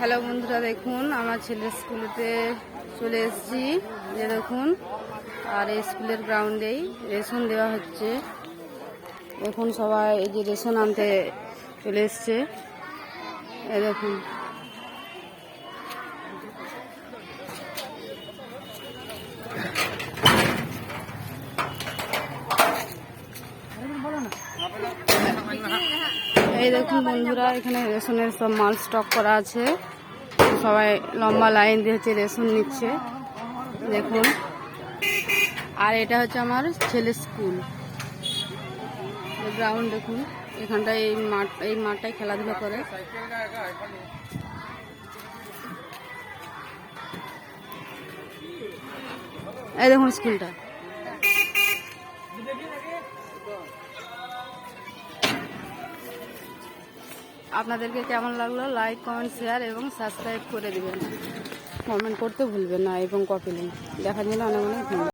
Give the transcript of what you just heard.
Hello বন্ধুরা, দেখুন আমার ছেলের স্কুলেতে চলে এসেছি। যে দেখুন, আর এই স্কুলের গ্রাউন্ডেই রেশন দেওয়া হচ্ছে। এখন সবাই এই যে রেশন আনতে চলে এসছে। এই দেখুন, এই দেখুন বন্ধুরা, এখানে রেশনের সব মাল স্টক করা আছে। সবাই লম্বা লাইন দিয়ে হচ্ছে রেশন নিচ্ছে। দেখুন, আর এটা হচ্ছে আমার ছেলের স্কুল গ্রাউন্ড। দেখুন, এখানটায় এই মাঠটায় খেলাধুলা করে। এই দেখুন স্কুলটা। আপনাদেরকে কেমন লাগলো লাইক, কমেন্ট, শেয়ার এবং সাবস্ক্রাইব করে দিবেন। কমেন্ট করতে ভুলবেন না এবং কপি লিঙ্ক দেখার জন্য অনেক অনেক ধন্যবাদ।